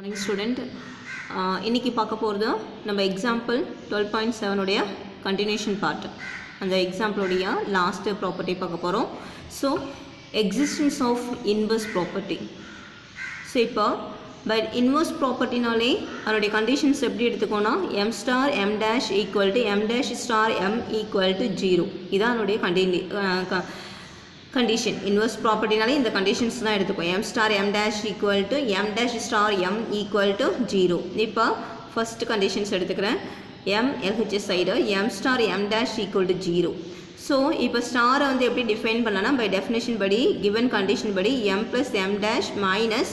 Morning student, இன்னைக்கு பார்க்க போகிறது நம்ம எக்ஸாம்பிள் 12.7 உடைய கண்டினியூஷன் பார்ட். அந்த எக்ஸாம்பிளுடைய லாஸ்ட் ப்ராப்பர்ட்டி பார்க்க போகிறோம். So existence of inverse property. So இப்போ பை இன்வர்ஸ் ப்ராப்பர்ட்டினாலே அதனுடைய கண்டிஷன்ஸ் எப்படி எடுத்துக்கோன்னா m star m dash equal to m dash star m equal to 0. இதான் அதனுடைய condition. Inverse property நாலே இந்த conditions தான் எடுத்துப்போம். m star m dash equal to m dash star m equal to 0. இப்போ first conditions எடுத்துக்கிறேன். m LHS side m star m dash equal to 0. So இப்போ star வந்து எப்படி define பண்ணலாம்? By definition படி given condition படி m plus m dash minus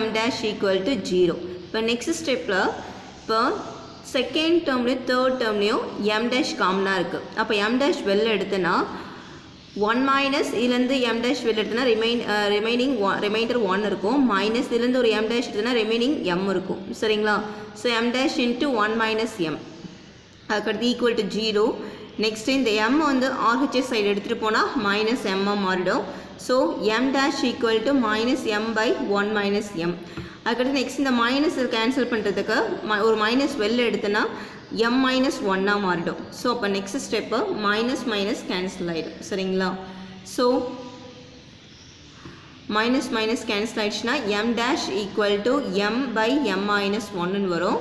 m dash equal to 0. இப்போ next stepல இப்போ second termலையும் third termலையும் m dash காமனாக இருக்குது. அப்போ m dash வெளில எடுத்தனா 1 minus இதிலிருந்து m dash வெளில எடுத்தனா remainder 1 இருக்கும். மைனஸ் இதிலிருந்து ஒரு m dash எடுத்தனா remaining m இருக்கும். சரிங்களா? So m dash into 1 minus m அதுக்கடுத்து ஈக்குவல் டு 0. நெக்ஸ்ட் இந்த m வந்து RHS சைடு எடுத்துகிட்டு போனால் மைனஸ் m மாறிடும். So m dash equal to minus m by 1 minus m. அதுக்கடுத்து நெக்ஸ்ட் இந்த மைனஸ் கேன்சல் பண்ணுறதுக்கு ஒரு மைனஸ் வெளில எடுத்தனா m minus 1 மாறிடும். ஸோ அப்போ நெக்ஸ்ட் ஸ்டெப்பு மைனஸ் கேன்சல் ஆகிடும். சரிங்களா? ஸோ மைனஸ் கேன்சல் ஆகிடுச்சுன்னா m dash equal to m by m minus 1 வரும்.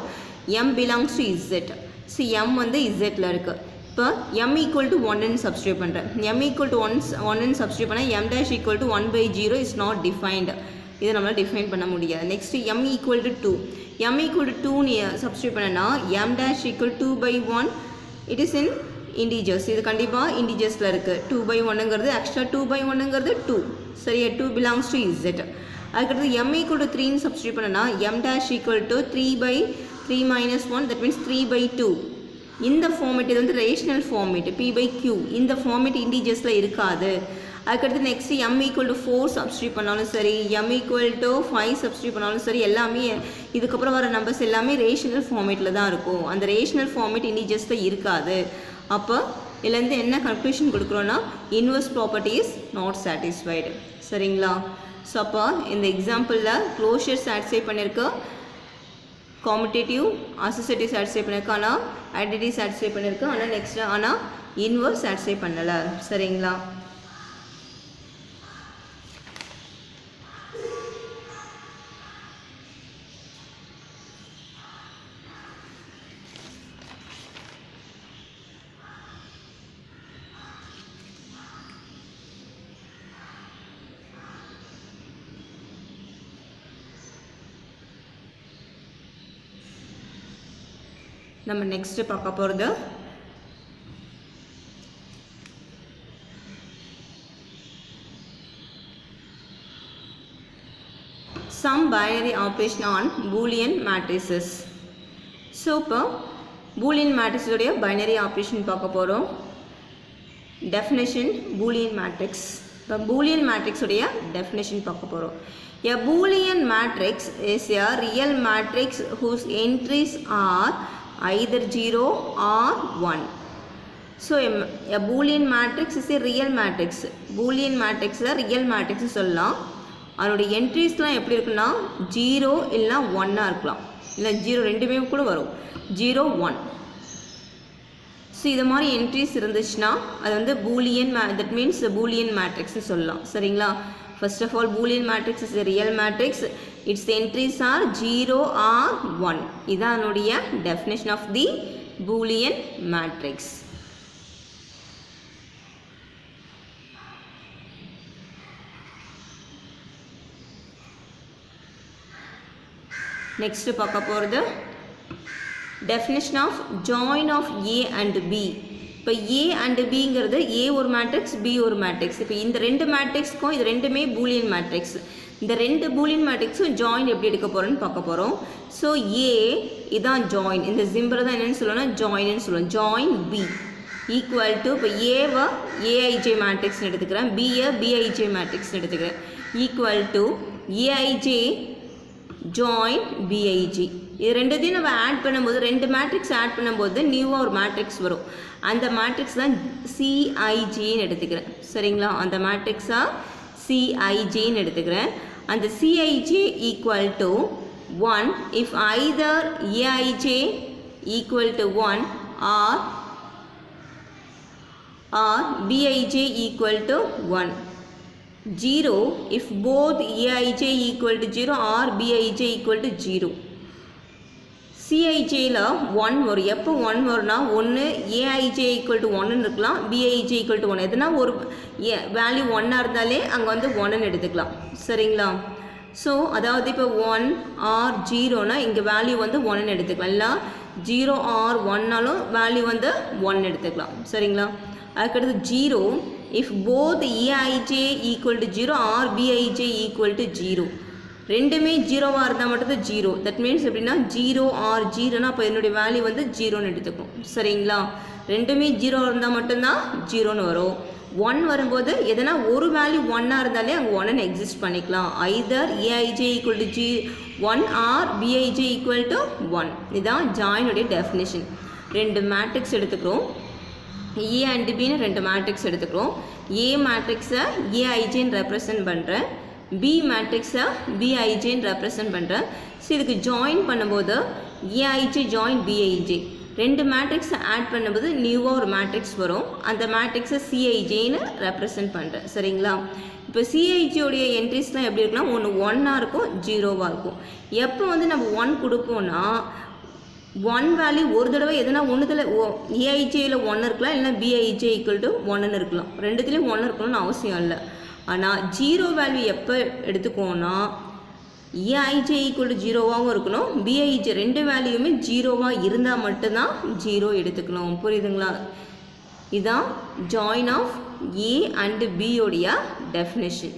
m belongs to z. So m வந்து zல இருக்குது. இப்போ m ஈக்குவல் டு 1 சப்ஸ்டியூட் பண்ணுறேன். m ஈக்குவல் டு 1 சப்ஸ்டியூட் பண்ணால் m dash equal to 1 by 0 is not defined. இதை நம்மளால் டிஃபைன் பண்ண முடியாது. Next m equal to 2. m equal to 2 நீ சப்ஸ்டியூட் பண்ணனா m dash equal 2 by 1 it is in integers. இது கண்டிப்பாக இன்டிஜர்ஸில் இருக்குது. 2 by 1ங்கிறது ஆக்சுவலாக 2 by 1ங்கிறது 2. சரியா? 2 belongs to z. அதுக்கடுத்து m equal to 3 சப்ஸ்டியூட் பண்ணனா m dash equal to 3 by 3 minus 1 that means 3 by 2. இந்த ஃபார்மேட் இது வந்து rational format p by q. இந்த ஃபார்மேட் இன்டிஜர்ஸில் இருக்காது. அதுக்கடுத்து next m equal to 4 substitute பண்ணாலும் சரி m ஈக்குவல் டு 5 சப்ஸ்டியூட் பண்ணாலும் சரி எல்லாமே இதுக்கப்புறம் வர நம்பர்ஸ் எல்லாமே ரேஷனல் ஃபார்மேட்டில் தான் இருக்கும். அந்த ரேஷனல் ஃபார்மேட் இன்டிஜர்ஸில் இருக்காது. அப்போ இதுலேருந்து என்ன கன்க்ளூஷன் கொடுக்குறோன்னா inverse property is not satisfied. சரிங்களா? ஸோ அப்போ இந்த எக்ஸாம்பிளில் க்ளோஷர் சாட்டிஸ்ஃபை பண்ணியிருக்கு, காம்படேட்டிவ் அசோசியேட்டிவ் சாட்டிஸ்ஃபை பண்ணியிருக்கு, ஆனால் ஐடென்டிட்டி சாட்டிஸ்ஃபை பண்ணியிருக்கு, ஆனால் நெக்ஸ்ட்டு ஆனால் இன்வர்ஸ் சாட்டிஸ்ஃபை பண்ணலை. சரிங்களா? நம்ம நெக்ஸ்ட் பார்க்க போகிறது some binary operation on boolean matrices. So இப்போ boolean matrix உடைய binary operation பார்க்க போகிறோம். definition boolean matrix. இப்போ boolean matrix உடைய definition பார்க்க போகிறோம். A boolean matrix is a real matrix whose entries are either 0 or 1. So a boolean matrix is a real matrix. Boolean matrix real matrix சொல்லலாம். அதனுடைய என்ட்ரிஸ்லாம் எப்படி இருக்குன்னா 0 இல்லைனா 1 இருக்கலாம், இல்லை 0 ரெண்டுமே கூட வரும், 0 1. ஸோ இது மாதிரி என்ட்ரிஸ் இருந்துச்சுன்னா அது வந்து பூலியன் தட் மீன்ஸ் பூலியன் மேட்ரிக்ஸ்னு சொல்லலாம். சரிங்களா? First of all, Boolean matrix is a real matrix. Its entries are 0 or 1. இதான் அதனுடைய definition of the Boolean matrix. Next பார்க்க போகிறது definition of join of A and B. இப்போ A அண்ட் பிங்கிறது A ஒரு மேட்ரிக்ஸ் B ஒரு matrix. இப்போ இந்த ரெண்டு மேட்ரிக்ஸ்க்கும் இது ரெண்டுமே பூலியன் மேட்ரிக்ஸ். இந்த ரெண்டு பூலியன் மேட்ரிக்ஸும் ஜாயின் எப்படி எடுக்க போகிறோன்னு பார்க்க போகிறோம். ஸோ A இதான் ஜாயின். இந்த சிம்பிள் தான் என்னென்னு சொல்லணும்னா ஜாயின்னு சொல்லுவோம். ஜாயின் B ஈக்குவல் டு இப்போ ஏவை ஏஐஜே மேட்ரிக்ஸ்னு எடுத்துக்கிறேன், பியை பிஐஜே மேட்ரிக்ஸ்னு எடுத்துக்கிறேன், equal to AIJ join BIG. இது ரெண்டுத்தையும் நம்ம ஆட் பண்ணும்போது ரெண்டு மேட்ரிக்ஸ் ஆட் பண்ணும்போது நியூவாக ஒரு மேட்ரிக்ஸ் வரும். அந்த மேட்ரிக்ஸ் தான் சிஐஜின்னு எடுத்துக்கிறேன். சரிங்களா? அந்த மேட்ரிக்ஸாக சிஐஜின்னு எடுத்துக்கிறேன். அந்த CIG equal to 1 if either aij equal to 1 or bij equal to 1. 0 if both aij equal to 0 or bij equal to 0. CIJல 1 வரும். எப்போ 1 வரும்னா ஒன்று AIJ equal to 1 இருக்கலாம், BIJ equal to 1. எதுனா ஒரு வேல்யூ 1 இருந்தாலே அங்கே வந்து 1 எடுத்துக்கலாம். சரிங்களா? ஸோ அதாவது இப்போ 1 ஆர் 0னா இங்கே வேல்யூ வந்து 1 எடுத்துக்கலாம். இல்லை 0 ஆர் 1னாலும் வேல்யூ வந்து 1 எடுத்துக்கலாம். சரிங்களா? அதுக்கடுத்து 0 if both AIJ equal to 0 or BIJ equal to 0. ரெண்டுமே ஜீரோவாக இருந்தால் மட்டும்தான் 0. தட் மீன்ஸ் எப்படின்னா 0 ஆர் 0னா அப்போ என்னுடைய வேல்யூ வந்து 0ன்னு எடுத்துக்கும். சரிங்களா? ரெண்டுமே 0 இருந்தால் மட்டும்தான் 0ன்னு வரும். 1 வரும்போது எதனா ஒரு வேல்யூ 1ஆக இருந்தாலே அங்கே 1ன்னு எக்ஸிஸ்ட் பண்ணிக்கலாம். Either AIJ equal to 1 or BIJ equal to 1. இதுதான் ஜாயினுடைய டெஃபினிஷன். ரெண்டு மேட்ரிக்ஸ் எடுத்துக்கிறோம். A and Bன்னு ரெண்டு மேட்ரிக்ஸ் எடுத்துக்கிறோம். A மேட்ரிக்ஸை AIJன்னு ரெப்ரசன்ட் பண்ணுறேன், B மேட்ரிக்ஸை BIJன்னு ரெப்ரசன்ட் பண்ணுறேன். ஸோ இதுக்கு ஜாயின் பண்ணும்போது AIJ ஜாயின் BIJ ரெண்டு மேட்ரிக்ஸை ஆட் பண்ணும்போது நியூவாக ஒரு மேட்ரிக்ஸ் வரும். அந்த மேட்ரிக்ஸை CIJன்னு ரெப்ரசன்ட் பண்ணுறேன். சரிங்களா? இப்போ CIJோடைய என்ட்ரிஸ்லாம் எப்படி இருக்குன்னா ஒன்று 1ஆக இருக்கும், 0வாக இருக்கும். எப்போ வந்து நம்ம 1 கொடுப்போம்னா 1 வேல்யூ ஒரு தடவை எதனா ஒன்றுத்தில் AIJயில் 1 இருக்கலாம், இல்லைனா BIJ ஈக்குவல் டு 1ன்னு இருக்கலாம். ரெண்டுத்துலேயும் 1 இருக்கணும்னு அவசியம் இல்லை. ஆனால் 0 வேல்யூ எப்போ எடுத்துக்கோன்னா AIJ ஈக்குவல் டு 0வாகவும் இருக்கணும், BIJ ரெண்டு வேல்யூமே 0வாக இருந்தால் மட்டும்தான் 0 எடுத்துக்கணும். புரியுதுங்களா? இதுதான் ஜாயின் ஆஃப் A அண்ட் Bயோடைய டெஃபினேஷன்.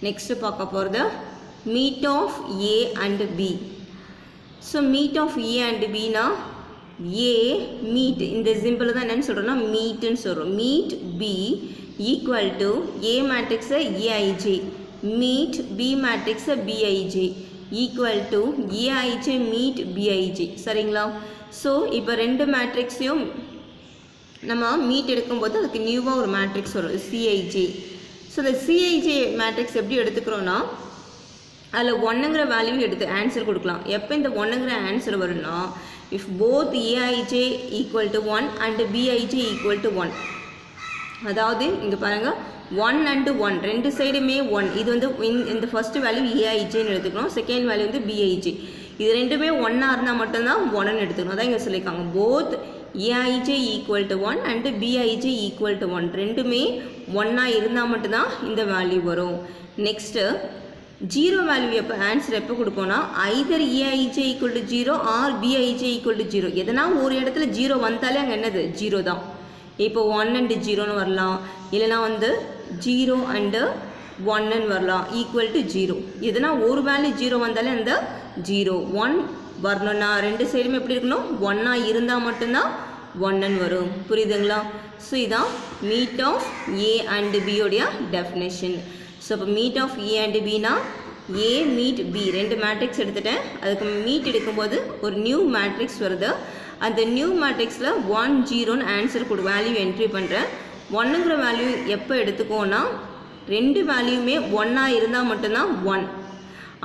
நெக்ஸ்ட் பார்க்க போகிறது meet of A and B. So meet of A and B na A meet இந்த சிம்பிள் தான் என்னன்னு சொல்கிறோன்னா மீட்னு சொல்கிறோம். meet B equal to A matrix AIJ meet B matrix BIJ equal to AIJ meet BIJ. சரிங்களா? So இப்போ ரெண்டு மேட்ரிக்ஸையும் நம்ம meet எடுக்கும்போது அதுக்கு நியூவாக ஒரு மேட்ரிக்ஸ் வரும் CIJ. ஸோ இந்த CIJ மேட்ரிக்ஸ் எப்படி எடுத்துக்கிறோன்னா அதில் 1ங்கிற வேல்யூ எடுத்து ஆன்சர் கொடுக்கலாம். எப்போ இந்த 1ங்கிற ஆன்சர் வரும்னா if both AIJ equal to 1 and BIJ equal to 1. அதாவது இங்கே பாருங்கள் 1 அண்டு 1 ரெண்டு சைடுமே 1. இது வந்து இந்த ஃபஸ்ட்டு வேல்யூ AIJன்னு எடுத்துக்கணும், செகண்ட் வேல்யூ வந்து BIJ. இது ரெண்டுமே 1ஆக இருந்தால் மட்டும்தான் 1ன்னு எடுத்துக்கணும். அதான் இங்கே சொல்லியிருக்காங்க both AIJ equal to 1 and BIJ equal to 1. ரெண்டுமே 1ஆக இருந்தால் மட்டும்தான் இந்த வேல்யூ வரும். நெக்ஸ்ட்டு 0 வேல்யூ எப்போ ஆன்சர் எப்போ கொடுப்போம்னா either AIJ equal to 0 or BIJ equal to 0. எதனா ஒரு இடத்துல 0 வந்தாலே அங்கே என்னது 0 தான். இப்போ 1 அண்டு 0ன்னு வரலாம், இல்லைனா வந்து 0 அண்டு 1ன்னு வரலாம் ஈக்குவல் டு 0. எதனா ஒரு வேல்யூ 0 வந்தாலே அந்த 0 1 வரணும்னா ரெண்டு சைடுமே எப்படி இருக்கணும் 1ஆக இருந்தால் மட்டும்தான் 1ன்னு வரும். புரியுதுங்களா? ஸோ இதான் மீட் ஆஃப் A அண்டு Bயோடைய டெஃபினேஷன். ஸோ இப்போ மீட் ஆஃப் A அண்ட் Bனா A மீட் B ரெண்டு மேட்ரிக்ஸ் எடுத்துட்டேன். அதுக்கு மீட் எடுக்கும்போது ஒரு நியூ மேட்ரிக்ஸ் வருது. அந்த நியூ மேட்ரிக்ஸில் 1 0ன்னு ஆன்சர் வேல்யூ என்ட்ரி பண்ணுறேன். 1ங்கிற வேல்யூ எப்போ எடுத்துக்கோன்னா ரெண்டு வேல்யூமே 1ஆக இருந்தால் மட்டும்தான் 1.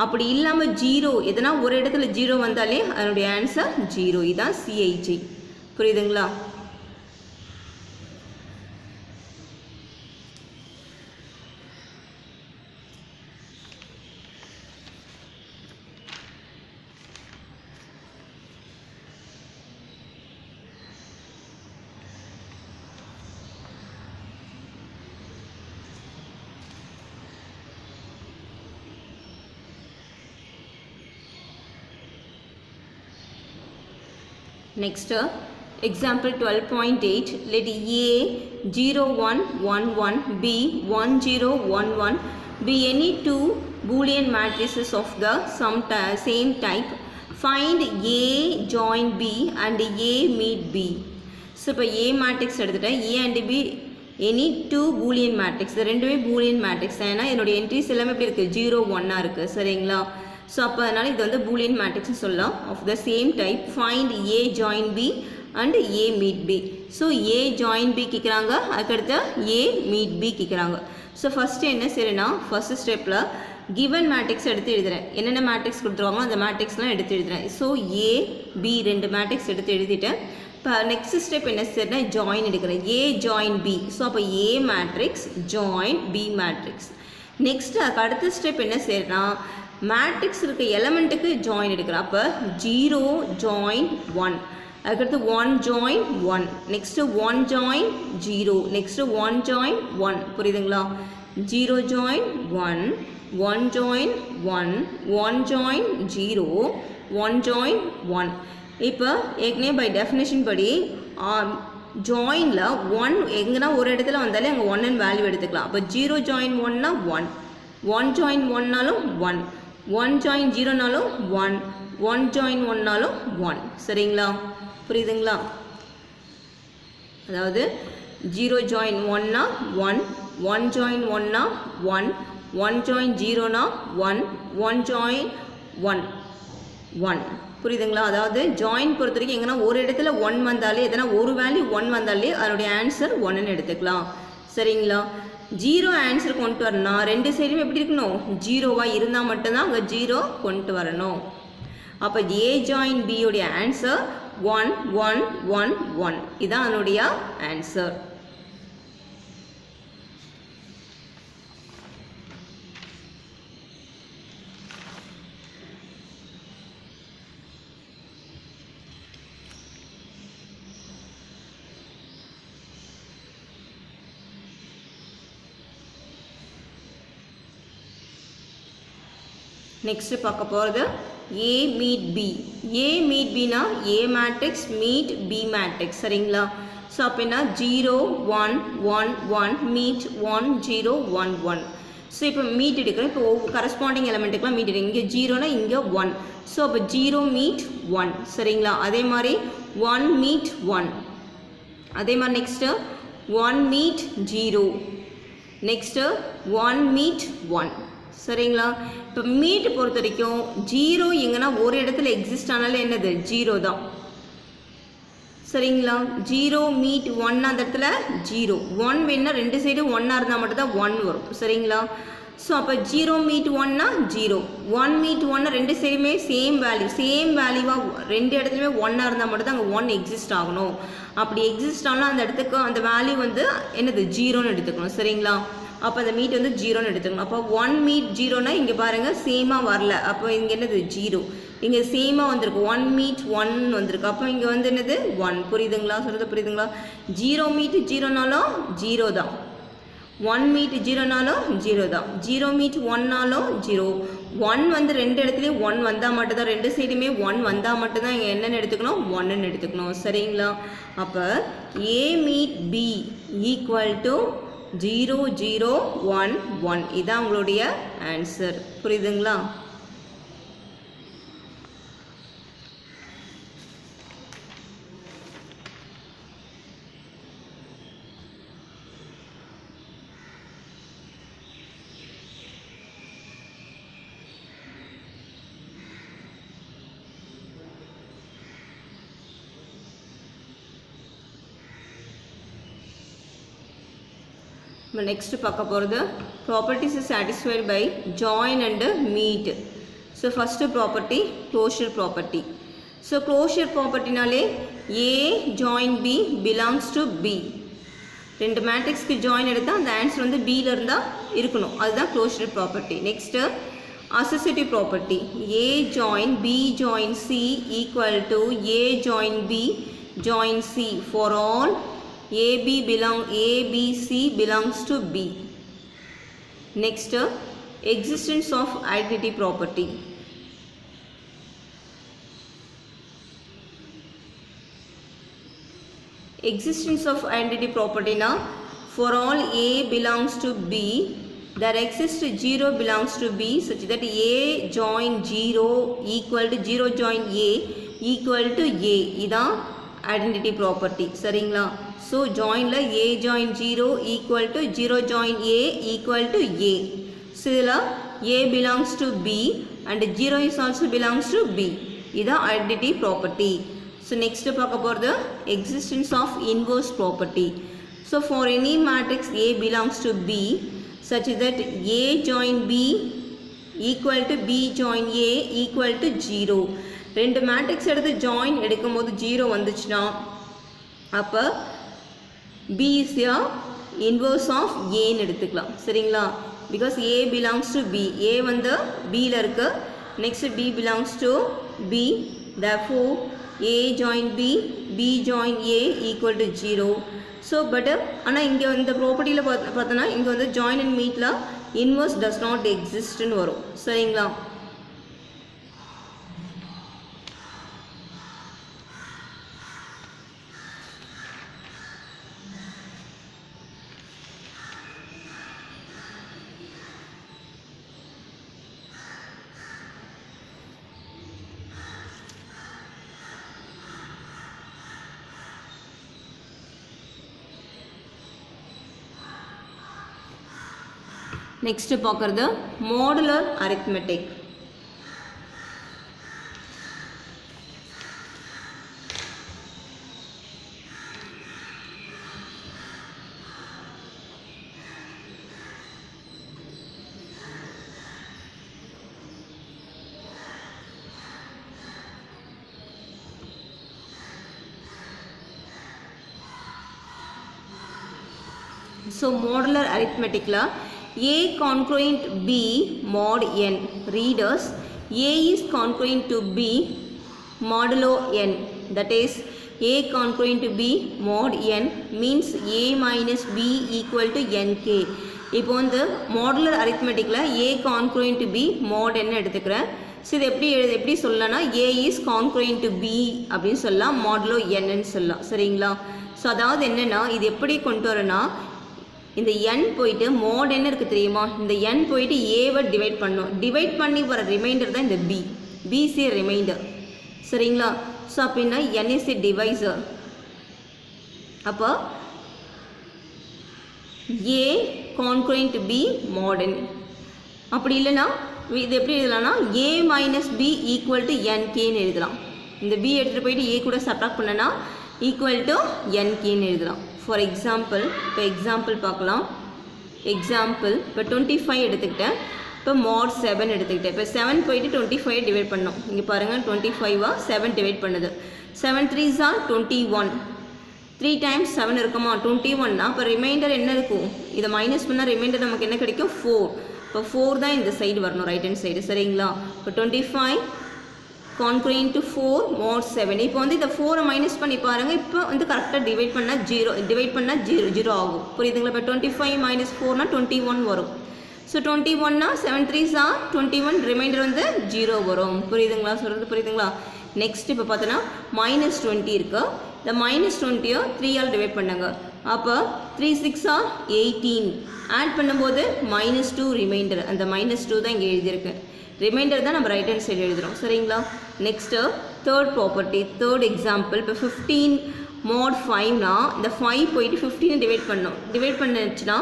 அப்படி இல்லாமல் 0 எதனா ஒரு இடத்துல 0 வந்தாலே அதனுடைய ஆன்சர் 0. இதுதான் CIJ. புரியுதுங்களா? Next example 12.8 let A 0 1 1 1 B 1 0 1 1 be any two Boolean matrices of the same type. Find A join B and A meet B. So இப்போ A matrix எடுத்துட்டேன். A and B any two Boolean matrix. ரெண்டுமே Boolean matrix. ஏன்னா என்னுடைய entries எல்லாமே எப்படி இருக்குது 0 1 இருக்குது. சரிங்களா? ஸோ அப்போ அதனால் இது வந்து பூலியன் மேட்ரிக்ஸ்னு சொல்லலாம். Of the same type find A join B and A meet B. So A join B கேக்குறாங்க, அதுக்கடுத்து A meet B கேக்குறாங்க. So first என்ன செய்றேன்னா first stepல given matrix எடுத்து எழுதுறேன். என்னென்ன மேட்ரிக்ஸ் கொடுத்துருவாங்களோ அந்த மேட்ரிக்ஸ்லாம் எடுத்து எழுதுறேன். ஸோ A B ரெண்டு மேட்ரிக்ஸ் எடுத்து எழுதிட்டேன். இப்போ நெக்ஸ்ட் ஸ்டெப் என்ன செய்யறேன்னா ஜாயின் எடுக்கிறேன். A join B. ஸோ அப்போ A matrix join B matrix. Next அதுக்கு அடுத்த ஸ்டெப் என்ன செய்யறேன்னா மேட்ரிக்ஸ் இருக்க எலமெண்ட்டுக்கு ஜாயின் எடுக்கிறேன். அப்போ 0 join 1, அதுக்கடுத்து 1 join 1, next 1 join 0, next 1 join 1. புரியுதுங்களா? 0 join 1, 1 join 1, 1 join 0, 1 join 1. இப்போ ஏற்கனவே பை டெஃபினேஷன் படி ஜாயினில் 1 எங்கன்னா ஒரு இடத்துல வந்தாலே அங்கே 1 வேல்யூ எடுத்துக்கலாம். அப்போ 0 join 1னா 1, 1 join 1னாலும் 1, 1 join 0னாலும் 1, 1 join 1னாலும் 1. சரிங்களா? புரியுதுங்களா? அதாவது 0 join 1னா 1, 1 join 1னா 1, 1 join 0னா 1, 1 join 1, 1. புரியுதுங்களா? அதாவது ஜாயின் பொறுத்த வரைக்கும் எங்கன்னா ஒரு இடத்துல 1 வந்தாலே எதனா ஒரு வேல்யூ 1 வந்தாலே அதனுடைய ஆன்சர் 1ன்னு எடுத்துக்கலாம். சரிங்களா? 0 ஆன்சர் கொண்டு வரணும்னா ரெண்டு சைடுமே எப்படி இருக்கணும்? 0வாக இருந்தால் மட்டும்தான் அங்கே 0 கொண்டு வரணும். அப்போ A ஜாயின் B உடைய ஆன்சர் 1 1 1 1. இதுதான் அதனுடைய ஆன்சர். நெக்ஸ்ட் பார்க்க போகிறது A meet B. A meet Bனா A matrix meet B matrix. சரிங்களா? ஸோ அப்போ என்ன 0 1 1 1 மீட் 1 0 1 1. ஸோ இப்போ மீட் எடுக்கிறேன். இப்போ கரஸ்பாண்டிங் எலமெண்ட்டுக்கெலாம் மீட் எடுக்கிறேன். இங்கே 0னா இங்கே 1. ஸோ அப்போ 0 மீட் 1. சரிங்களா? அதே மாதிரி 1 மீட் 1. அதே மாதிரி நெக்ஸ்ட்டு 1 மீட் 0, நெக்ஸ்ட்டு 1 மீட் 1. சரிங்களா? இப்போ மீட் பொறுத்த வரைக்கும் 0 எங்கன்னா ஒரு இடத்துல எக்ஸிஸ்ட் ஆனாலும் என்னது 0 தான். சரிங்களா? 0 மீட் 1 அந்த இடத்துல 0, 1 வேணுன்னா ரெண்டு சைடும் 1 இருந்தால் மட்டும் தான் 1 வரும். சரிங்களா? ஸோ அப்போ 0 மீட் 1னா 0, 1 மீட் 1 ரெண்டு சைடுமே சேம் வேல்யூவாக ரெண்டு இடத்துலையுமே 1 இருந்தால் மட்டும் தான் அங்கே 1 எக்ஸிஸ்ட் ஆகணும். அப்படி எக்ஸிஸ்ட் ஆனால் அந்த இடத்துக்கு அந்த வேல்யூ வந்து என்னது 0ன்னு எடுத்துக்கணும். சரிங்களா? அப்போ அந்த மீட் வந்து 0ன்னு எடுத்துக்கணும். அப்போ 1 மீட் 0னா இங்கே பாருங்கள் சேமாக வரல. அப்போ இங்கே என்னது 0, இங்கே சேமாக வந்திருக்கு. 1 மீட் 1 வந்திருக்கு. அப்போ இங்கே வந்து என்னது 1. புரியுதுங்களா? சொல்கிறது புரியுதுங்களா? 0 மீட் 0னாலும் 0 தான், 1 மீட் 0னாலும் 0 தான், 0 மீட் 1னாலும் 0. 1 வந்து ரெண்டு இடத்துலையும் 1 வந்தால் மட்டும்தான், ரெண்டு சைடுமே 1 வந்தால் மட்டும்தான் இங்கே என்னென்னு எடுத்துக்கணும் 1ன்னு எடுத்துக்கணும். சரிங்களா? அப்போ A meet B equal to 0 0 1 1. இதான் உங்களுடைய ஆன்சர். புரியுதுங்களா? நெக்ஸ்ட் பார்க்க போகிறது properties is satisfied by join and meet. So first property closure property. So closure ப்ராப்பர்ட்டினாலே A join B belongs to B. ரெண்டு மேட்ரிக்ஸ்க்கு ஜாயின் எடுத்தால் அந்த ஆன்சர் வந்து Bயில் இருந்தால் இருக்கணும். அதுதான் closure property. Next associative property. A join B join C equal to A join B join C for all ABC belongs to B. Next, existence of identity property. Existence of identity property na for all A belongs to B, there exists 0 belongs to B such that A join 0 equal to 0 join A equal to A. இதான் identity property. சரிங்களா? So ஜாயினில் A join 0 equal to 0 join A equal to A. So இதில் A belongs to B and 0 is also belongs to B. இதுதான் identity property. So next பார்க்க போகிறது existence of inverse property. So for any matrix A belongs to B such that A join B equal to B join A equal to 0. ரெண்டு matrix எடுத்து join எடுக்கும் போது 0 வந்துச்சுன்னா அப்போ B is a inverse of A ன்னு எடுத்துக்கலாம். சரிங்களா? Because A belongs to B. A வந்து Bல இருக்கு. Next B belongs to B. Therefore A join B, B join A equal to 0. So but ஆனால் இங்கே இந்த ப்ராப்பர்ட்டியில் பார்த்தோன்னா இங்கே வந்து ஜாயின் அண்ட் மீட்டில் இன்வர்ஸ் டஸ் நாட் எக்ஸிஸ்ட்னு வரும். சரிங்களா? நெக்ஸ்ட் பார்க்குறது மாடுலர் அரித்மெட்டிக். ஸோ மாடுலர் அரித்மெட்டிக்கில் A concurrent B mod n. Readers, A is concurrent to B modulo n. That is A concurrent to B mod n means A minus B equal to nk. இப்போ வந்து modular அரித்மெட்டிக்கில் A concurrent to B mod n எடுத்துக்கிறேன். So இது எப்படி சொல்லலாம்னா A is concurrent to B அப்படின்னு சொல்லலாம், modulo n சொல்லலாம். சரிங்களா? ஸோ அதாவது என்னென்னா இது எப்படி கொண்டு வரேன்னா இந்த n போயிட்டு மோட் என்ன இருக்குது தெரியுமா, இந்த n போயிட்டு ஏவை டிவைட் பண்ணோம், டிவைட் பண்ணி வர ரிமைண்டர் தான் இந்த b, b is a remainder. சரிங்களா? ஸோ அப்படின்னா n is a டிவைசர். அப்போ a concurrent b mod n. அப்படி இல்லைன்னா இது எப்படி எழுதலாம்னா a minus b equal to nkன்னு எழுதலாம். இந்த b எடுத்துகிட்டு போயிட்டு a கூட சப்ராக்ட் பண்ணனா ஈக்குவல் டு nkன்னு எழுதலாம். ஃபார் எக்ஸாம்பிள் இப்போ எக்ஸாம்பிள் பார்க்கலாம். எக்ஸாம்பிள் இப்போ 25 எடுத்துக்கிட்டேன், இப்போ mod 7 எடுத்துக்கிட்டேன். இப்போ 7 போயிட்டு 25 டிவைட் பண்ணோம். இங்கே பாருங்கள் 25 7 டிவைட் பண்ணுது. 7 3s are 21. 3 times 7 இருக்குமா 21னா இப்போ ரிமைண்டர் என்ன இருக்கும், இதை மைனஸ் பண்ணால் ரிமைண்டர் நமக்கு என்ன கிடைக்கும் 4. இப்போ 4 தான் இந்த சைடு வரணும், ரைட் ஹேண்ட் சைடு. சரிங்களா? இப்போ 25 concurrent to 4 mod 7. இப்போ வந்து இந்த 4 மைனஸ் பண்ணி பாருங்கள், இப்போ வந்து கரெக்டாக டிவைட் பண்ணால் 0 ஆகும். புரியுதுங்களா? இப்போ 25 minus 4னா 21 வரும். ஸோ 21னா 7 3s are 21, ரிமைண்டர் வந்து 0 வரும். புரியுதுங்களா? சொல்கிறது புரியுதுங்களா? நெக்ஸ்ட் இப்போ பார்த்தோன்னா -20 இருக்குது. இந்த -20 3ஆல் டிவைட் பண்ணுங்க. அப்போ 3 6 are 18. ஆட் பண்ணும்போது -2 ரிமைண்டர், அந்த -2 தான் இங்கே எழுதியிருக்கு. ரிமைண்டர் தான் நம்ம ரைட் ஹேண்ட் சைடு எழுதுகிறோம். சரிங்களா? Next third property, third example. இப்போ 15 mod 5னா இந்த 5 போயிட்டு 15 டிவைட் பண்ணோம். டிவைட் பண்ணுச்சுன்னா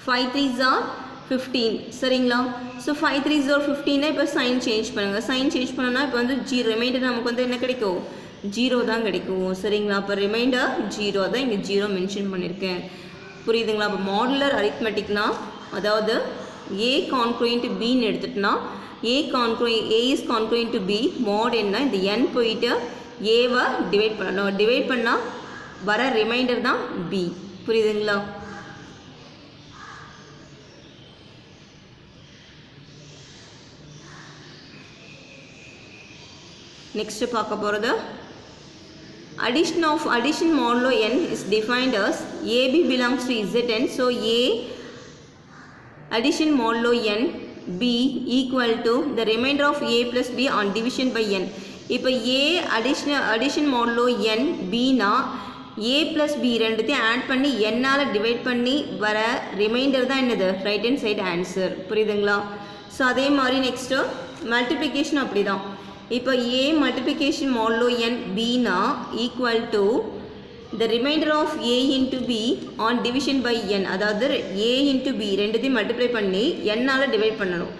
5 3s are 15. சரிங்களா? ஸோ 5 3s are 15னா இப்போ சைன் சேஞ்ச் பண்ணுங்கள். சைன் சேஞ்ச் பண்ணோன்னா இப்போ வந்து ரிமைண்டர் நமக்கு வந்து என்ன கிடைக்கும், 0 தான் கிடைக்கும். சரிங்களா? அப்போ ரிமைண்டர் 0 தான் இங்கே 0 மென்ஷன் பண்ணியிருக்கேன். புரியுதுங்களா? அப்போ மாடுலர் அரித்மெட்டிக்னா அதாவது A concurrent to B ன்னு எடுத்துட்டுனா A is concurrent to B mod என்ன, இந்த n போயிட்டு ஏவை டிவைட் பண்ணணும். டிவைட் பண்ணால் வர ரிமைண்டர் தான் B. புரியுதுங்களா? நெக்ஸ்ட் பார்க்க போகிறது addition modulo n is defined as AB belongs to Zn. So A addition modulo n b equal to the remainder of a plus b on division by n. இப்போ a addition modulo n b னா a plus b ரெண்டுத்தையும் add பண்ணி n-ஆல் divide பண்ணி வர reminder தான் என்னது, right hand side answer. புரியுதுங்களா? So அதே மாதிரி நெக்ஸ்ட்டு மல்டிப்ளிகேஷன் அப்படி தான். இப்போ a multiplication modulo n b னா equal to the remainder of a into b on division by n. அதாவது a into b ரெண்டுத்தையும் மல்டிப்ளை பண்ணி n-ஆல் டிவைட் பண்ணணும்.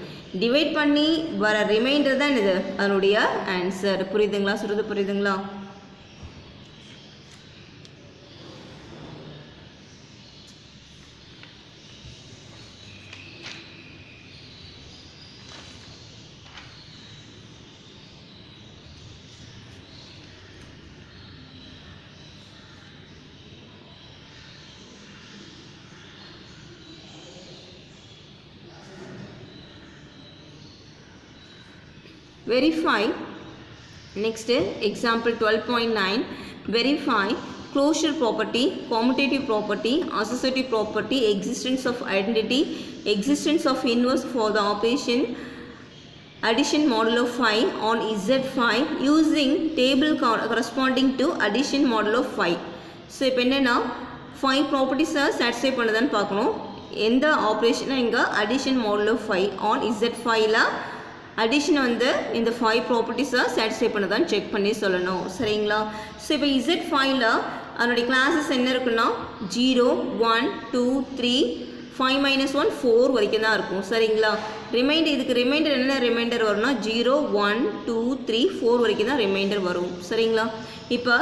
டிவைட் பண்ணி வர ரிமைண்டர் தான் இது அதனுடைய ஆன்சர். புரியுதுங்களா? சொல்கிறது புரியுதுங்களா? verify. Next example 12.9, verify closure property, commutative property, associative property, existence of identity, existence of inverse for the operation addition modulo phi on Z phi using table corresponding to addition modulo phi. So இப்போ என்னன்னா phi properties satisfy பண்ணுதான்னு பார்க்கணும். எந்த ஆப்ரேஷனை இங்கே addition modulo phi on Z phi-ல addition வந்து இந்த phi properties satisfy பண்ணுதான்னு check பண்ணி சொல்லணும். சரிங்களா? ஸோ இப்போ Z phi-ல அதனுடைய கிளாஸஸ் என்ன இருக்குன்னா 0 1 2 3 5 minus 1 4 வரைக்கும் தான் இருக்கும். சரிங்களா? ரிமைண்டர் இதுக்கு ரிமைண்டர் என்ன ரிமைண்டர் வரும்னா 0 1 2 3 4 வரைக்கும் தான் ரிமைண்டர் வரும். சரிங்களா? இப்போ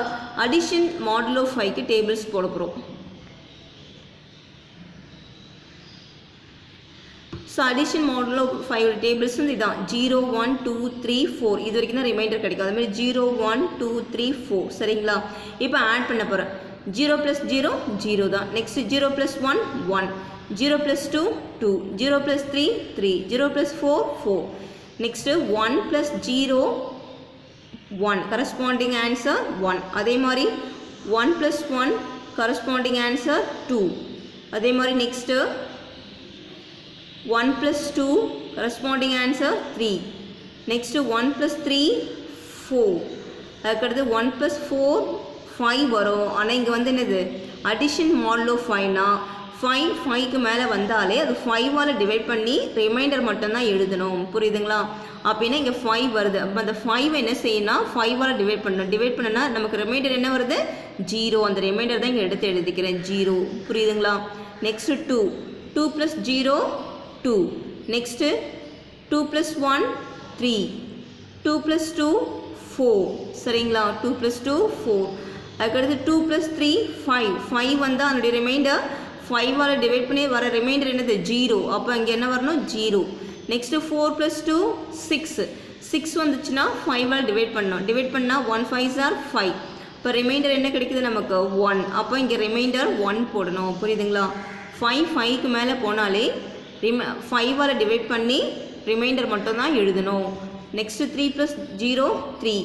அடிஷன் மாடுலோ ஃபைக்கு டேபிள்ஸ் போட போகிறோம். So addition modulo five tables வந்து இதான் 0 1 2 3 4 இது வரைக்கும் தான் ரிமைண்டர் கிடைக்கும். அதுமாதிரி 0 1 2 3 4. சரிங்களா? இப்போ ஆட் பண்ண போகிறேன். 0 + 0 0 தான். நெக்ஸ்ட் 0 + 1 1, 0 + 2 2, 0 + 3 3, 0 + 4 4. Next 1 + 0 1, corresponding answer 1. அதே மாதிரி 1 + 1 corresponding answer 2. அதே மாதிரி next 1 + 2 corresponding answer 3. Next 1 + 3 4. அதுக்கடுத்து 1 + 4 5 வரும். ஆனால் இங்கே வந்து என்னது அடிஷன் மாடுலோ 5னா 5 5க்கு மேலே வந்தாலே அது 5ஆல் டிவைட் பண்ணி ரிமைண்டர் மட்டும்தான் எழுதணும். புரியுதுங்களா? அப்படின்னா இங்கே 5 வருது. அப்போ அந்த 5 என்ன செய்யணும்னா 5ஆல் டிவைட் பண்ணணும். டிவைட் பண்ணனா நமக்கு ரிமைண்டர் என்ன வருது 0. அந்த ரிமைண்டர் தான் இங்கே எடுத்து எழுதிக்கிறேன் 0. புரியுதுங்களா? நெக்ஸ்ட் 2 2 + 0 2. நெக்ஸ்ட்டு 2 + 1 3, 2 + 2 4. சரிங்களா? 2 + 2 4. அதுக்கடுத்து 2 + 3 5. 5 வந்தால் அதனுடைய ரிமைண்டர் 5ஆல் டிவைட் பண்ணி வர ரிமைண்டர் என்னது 0. அப்போ இங்கே என்ன வரணும் 0. நெக்ஸ்ட்டு 4 + 2 6. 6 வந்துச்சுன்னா 5ஆல் டிவைட் பண்ணணும். டிவைட் பண்ணால் 1 5s are 5. இப்போ ரிமைண்டர் என்ன கிடைக்குது நமக்கு 1. அப்போ இங்கே ரிமைண்டர் 1 போடணும். புரியுதுங்களா? 5 5க்கு மேலே போனாலே 5ஆல் டிவைட் பண்ணி ரிமைண்டர் மட்டும் தான் எழுதணும். நெக்ஸ்ட்டு 3 + 0 3,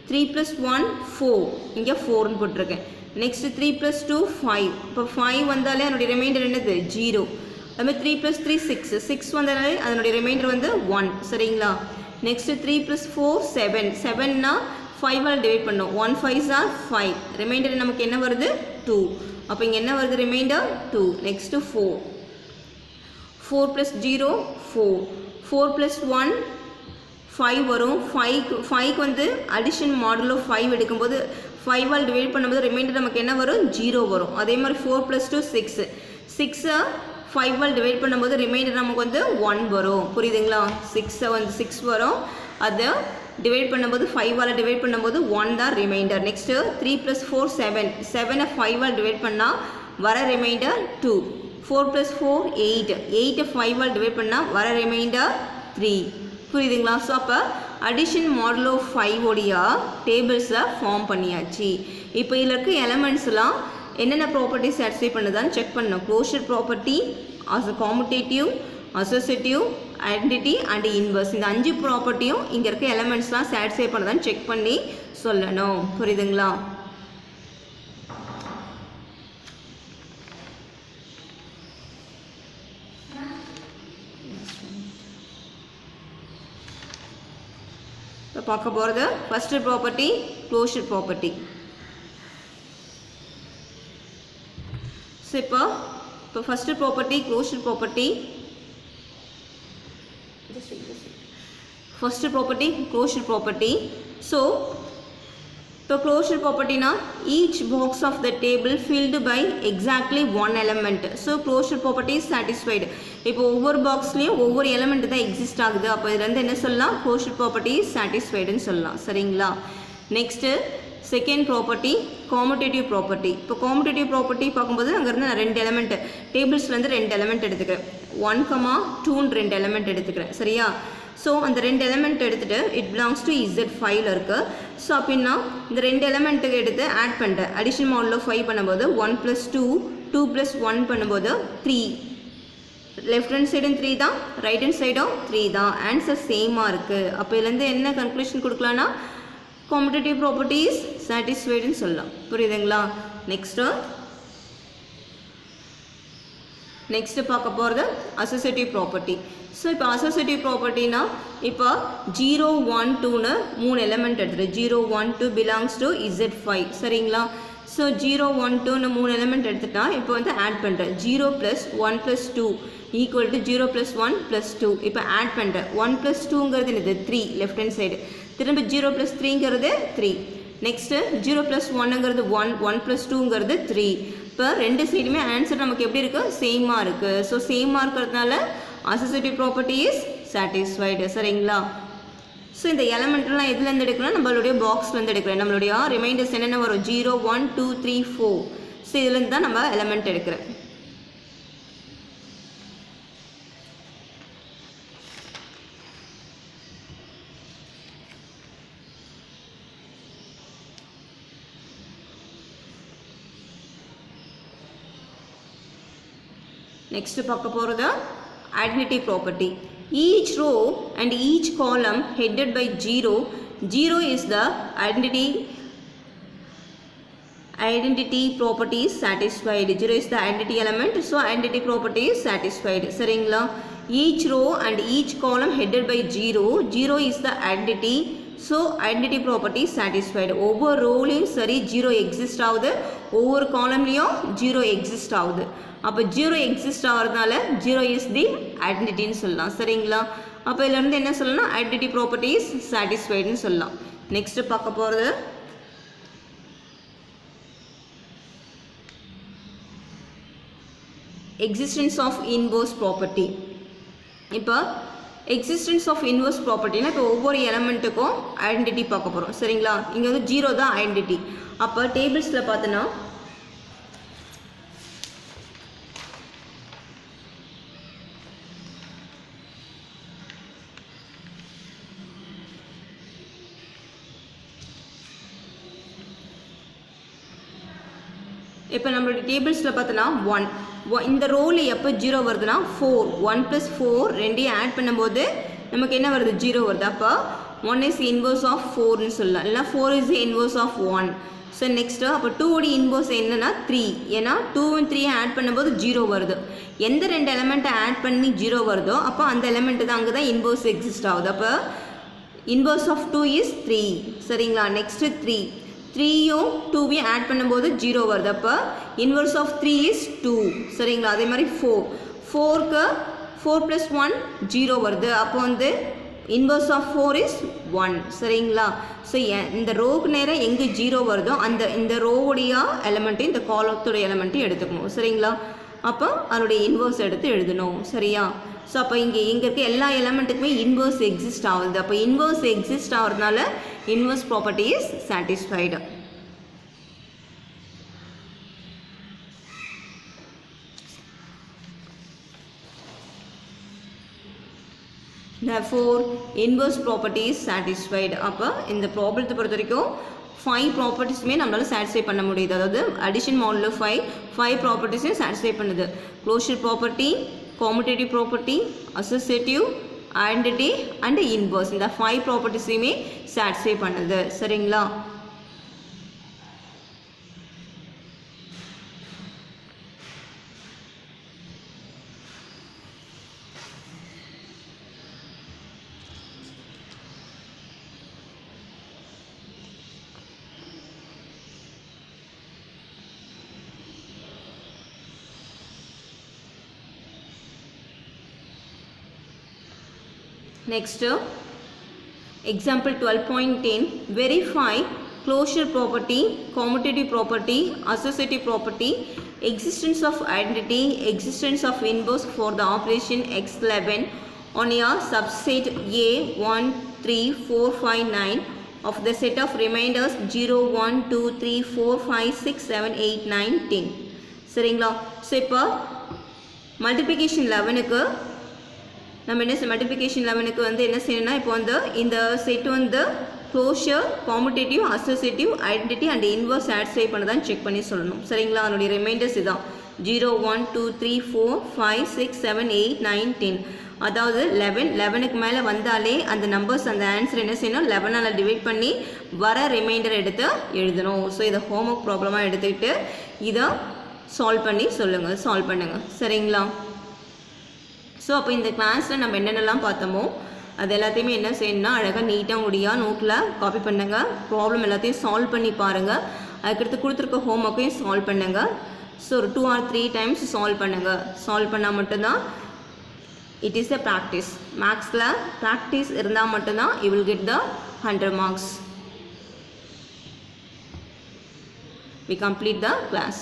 3 + 1 4. இங்கே 4ன்னு போட்டிருக்கேன். நெக்ஸ்ட் 3 + 2 5. இப்போ 5 வந்தாலே அதனுடைய ரிமைண்டர் என்னது 0. அதுமாதிரி 3 + 3 6. 6 வந்தாலே அதனுடைய ரிமைண்டர் வந்து 1. சரிங்களா? நெக்ஸ்ட் 3 + 4 7. 7னா 5ஆல் டிவைட் பண்ணோம். 1 5s are 5. ரிமைண்டர் நமக்கு என்ன வருது 2. அப்போ இங்கே என்ன வருது ரிமைண்டர் 2. நெக்ஸ்ட்டு 4 4 + 0 4, 4 + 1 5 வரும். 5க்கு வந்து அடிஷன் மாடுலோ 5 எடுக்கும்போது 5ஆல் டிவைட் பண்ணும்போது ரிமைண்டர் நமக்கு என்ன வரும் 0 வரும். அதே மாதிரி 4 + 2 6. 6 5ஆல் டிவைட் பண்ணும்போது ரிமைண்டர் நமக்கு வந்து 1 வரும். புரியுதுங்களா? 6 வந்து 6 வரும். அதை டிவைட் பண்ணும்போது 5ஆல் டிவைட் பண்ணும்போது 1 தான் ரிமைண்டர். நெக்ஸ்ட்டு 3 + 4 7. 7ஐ 5ஆல் டிவைட் பண்ணால் வர ரிமைண்டர் 2. 4 + 4 8. 8ஐ 5ஆல் டிவைட் பண்ணால் வர ரிமைண்டர் 3. புரியுதுங்களா? ஸோ அப்போ அடிஷன் மாடுலோ 5 உடைய டேபிள்ஸை ஃபார்ம் பண்ணியாச்சு. இப்போ இதில் இருக்க எலமெண்ட்ஸ்லாம் என்னென்ன ப்ராப்பர்ட்டிஸ் சாட்டிஸ்ஃபை பண்ணுதான்னு செக் பண்ணணும். Closure property, commutative, associative, identity and inverse. இந்த 5 ப்ராப்பர்ட்டியும் இங்கே இருக்க எலமெண்ட்ஸ்லாம் சாட்டிஸ்ஃபை பண்ணுதான்னு செக் பண்ணி சொல்லணும். புரியுதுங்களா? பார்க்க போகிறது first property closure property. So இப்போ first property closure property. First property closure property. So இப்போ க்ளோஷர் ப்ராப்பர்ட்டினா each box of the table filled by exactly 1 element. So closure property is satisfied. இப்போ ஒவ்வொரு பாக்ஸ்லேயும் ஒவ்வொரு எலமெண்ட் தான் எக்ஸிஸ்ட் ஆகுது. அப்போ இதுலேருந்து என்ன சொல்லலாம் க்ளோஷர் ப்ராப்பர்ட்டி இஸ் சாட்டிஸ்ஃபைடுன்னு சொல்லலாம். சரிங்களா? Next second property commutative property. இப்போ காமுடேட்டிவ் ப்ராப்பர்ட்டி பார்க்கும்போது அங்கேருந்து நான் 2 எலமெண்ட் டேபிள்ஸ்லேருந்து 2 எலமெண்ட் எடுத்துக்கிறேன். 1, 2ன்னு 2 எலமெண்ட் எடுத்துக்கிறேன். சரியா? ஸோ அந்த 2 எலமெண்ட் எடுத்துகிட்டு it belongs to Z file இருக்குது. ஸோ அப்படின்னா இந்த 2 எலமெண்ட்டுக்கு எடுத்து ஆட் பண்ணுறேன். அடிஷன் மாடுலோ 5 பண்ணும்போது 1 + 2, 2 + 1 பண்ணும்போது 3. லெஃப்ட் ஹேண்ட் சைடும் 3 தான், ரைட் ஹேண்ட் சைடும் 3 தான். ஆன்சர் சேமாக இருக்குது. அப்போ இதுலேருந்து என்ன conclusion கொடுக்கலான்னா commutative property is satisfied ன்னு சொல்லலாம். புரியுதுங்களா? நெக்ஸ்ட் பார்க்க போகிறது அசோசியேட்டிவ் ப்ராப்பர்ட்டி. ஸோ இப்போ அசோசியேட்டிவ் ப்ராப்பர்ட்டினா இப்போ 0 1 2ன்னு 3 எலிமெண்ட் எடுத்துரு. 0 1 2 பிலாங்ஸ் டு Z5. சரிங்களா? ஸோ 0 1 2ன்னு 3 எலிமெண்ட் எடுத்துட்டா இப்போ வந்து ஆட் பண்ணுறேன். 0 + 1 + 2 ஈக்குவல் டு 0 + 1 + 2. இப்போ ஆட் பண்ணுறேன். 1 + 2ங்கிறது என்னது 3 லெஃப்ட் ஹேண்ட் சைடு. திரும்ப 0 + 3ங்கிறது 3. நெக்ஸ்ட்டு 0 + 1ங்கிறது 1, 1 + 2ங்கிறது 3. இப்போ ரெண்டு சைடுமே ஆன்சர் நமக்கு எப்படி இருக்குது? சேமாக இருக்குது. ஸோ சேமாக இருக்கிறதுனால அசோசியேட்டிவ் ப்ராப்பர்ட்டி இஸ் சாட்டிஸ்ஃபைடு. சரிங்களா? ஸோ இந்த எலமெண்ட்லாம் எதுலேருந்து எடுக்கணும்? நம்மளுடைய பாக்ஸ்லேருந்து எடுக்கிறேன். நம்மளுடைய ரிமைண்டர்ஸ் என்னென்ன வரும்? 0 1 2 3 4. ஸோ இதுலேருந்து தான் நம்ம எலமெண்ட் எடுக்கிறேன். நெக்ஸ்ட் பார்க்க போகிறது identity property. Each row and each column headed by 0. 0 is the identity property is satisfied. 0 is the identity element, so identity property is satisfied. சரிங்களா? Each row and each column headed by 0. 0 is the identity, so identity property is satisfied. ஒவ்வொரு ரோலையும் சரி 0 exist ஆகுது, ஒவ்வொரு காலம்லேயும் 0 exist ஆகுது. அப்போ 0 exist ஆகிறதுனால 0 is the ஐடென்டிட்டின்னு சொல்லலாம். சரிங்களா? அப்போ இதிலேருந்து என்ன சொல்லலாம்? ஐடென்டிட்டி ப்ராப்பர்ட்டி இஸ் சாட்டிஸ்ஃபைடுன்னு சொல்லலாம். நெக்ஸ்ட் பார்க்க போகிறது எக்ஸிஸ்டன்ஸ் ஆஃப் இன்வர்ஸ் ப்ராப்பர்ட்டி. இப்போ எக்ஸிஸ்டன்ஸ் ஆஃப் இன்வர்ஸ் ப்ராப்பர்ட்டினா இப்போ ஒவ்வொரு எலமெண்ட்டுக்கும் ஐடென்டிட்டி பார்க்க போகிறோம். சரிங்களா? இங்கே வந்து 0 தான் ஐடென்டிட்டி. அப்போ டேபிள்ஸில் பார்த்தோன்னா இப்போ நம்மளுடைய டேபிள்ஸில் பார்த்தோன்னா 1 இந்த ரோவில் எப்போ 0 வருதுன்னா 4 1 + 4 ரெண்டையும் ஆட் பண்ணும்போது நமக்கு என்ன வருது? 0 வருது. அப்போ 1 இஸ் இன்வர்ஸ் ஆஃப் 4ன்னு சொல்லலாம். இல்லைனா 4 is inverse of 1. So next அப்போ 2 இன்வர்ஸ் என்னன்னா 3. ஏன்னா 2 and 3 ஆட் பண்ணும்போது 0 வருது. எந்த ரெண்டு எலமெண்ட்டை ஆட் பண்ணி 0 வருதோ அப்போ அந்த எலமெண்ட்டு தான் அங்கே தான் இன்வர்ஸ் எக்ஸிஸ்ட் ஆகுது. அப்போ இன்வர்ஸ் ஆஃப் 2 இஸ் 3. சரிங்களா? நெக்ஸ்ட்டு 3யும் 2வையும் ஆட் பண்ணும்போது 0 வருது. அப்போ இன்வர்ஸ் ஆஃப் 3 இஸ் 2. சரிங்களா? அதே மாதிரி 4க்கு 4 + 1 0 வருது. அப்போ வந்து இன்வர்ஸ் ஆஃப் 4 இஸ் 1. சரிங்களா? ஸோ இந்த ரோக்கு நேரம் எங்கே 0 வருதோ இந்த ரோவுடைய எலமெண்ட்டையும் இந்த காலத்துடைய எலமெண்ட்டையும் எடுத்துக்கணும். சரிங்களா? அப்போ அதனுடைய இன்வர்ஸ் எடுத்து எழுதணும். சரியா? ஸோ அப்போ இங்கே இருக்க எல்லா எலமெண்ட்டுக்குமே இன்வர்ஸ் எக்ஸிஸ்ட் ஆகுது. அப்போ இன்வர்ஸ் எக்ஸிஸ்ட் ஆகிறதுனால inverse property is satisfied. Therefore inverse property is satisfied. அப்போ இந்த ப்ராப்ளத்தை பொறுத்த வரைக்கும் 5 ப்ராப்பர்ட்டிஸுமே நம்மளால் சாட்டிஸ்ஃபை பண்ண முடியுது. அதாவது அடிஷன் மாடலில் 5 ப்ராப்பர்ட்டிஸையும் சாட்டிஸ்ஃபை பண்ணுது. Closure property, commutative property, associative, identity and inverse. இந்த 5 ப்ராப்பர்ட்டிஸையுமே சாட்டிஸ்ஃபை பண்ணுது. சரிங்களா? Next, example 12.10, verify closure property, commutative property, associative property, existence of identity, existence of inverse for the operation x11 on a subset A 1 3 4 5 9 of the set of remainders 0 1 2 3 4 5 6 7 8 9 10. சரிங்களா? So இப்போ multiplication 11க்கு நம்ம என்ன multiplication 11க்கு வந்து என்ன செய்யணும்னா இப்போ வந்து இந்த செட் வந்து closure, commutative, associative, identity and inverse satisfy பண்ணதான் செக் பண்ணி சொல்லணும். சரிங்களா? அதனுடைய ரிமைண்டர்ஸ் இதான் 0 1 2 3 4 5 6 7 8 9 10. அதாவது 11க்கு மேலே வந்தாலே அந்த நம்பர்ஸ் அந்த ஆன்சர் என்ன செய்யணும், 11ஆல் டிவைட் பண்ணி வர ரிமைண்டர் எடுத்து எழுதணும். ஸோ இதை ஹோம்ஒர்க் ப்ராப்ளமாக எடுத்துக்கிட்டு இதை சால்வ் பண்ணி சொல்லுங்கள், சால்வ் பண்ணுங்கள். சரிங்களா? ஸோ அப்போ இந்த கிளாஸில் நம்ம என்னென்னலாம் பார்த்தோமோ அது எல்லாத்தையுமே என்ன செய்யணும்னா அழகாக நீட்டாக முடியாக நோட்டில் காப்பி பண்ணுங்கள். ப்ராப்ளம் எல்லாத்தையும் சால்வ் பண்ணி பாருங்கள். அதுக்கடுத்து கொடுத்துருக்க ஹோம்ஒர்க்கையும் சால்வ் பண்ணுங்கள். ஸோ ஒரு 2 or 3 times சால்வ் பண்ணுங்கள். சால்வ் பண்ணால் மட்டும்தான் இட் இஸ் a ப்ராக்டிஸ். மேக்ஸில் ப்ராக்டிஸ் இருந்தால் மட்டும்தான் you will get the 100 marks. We complete the class.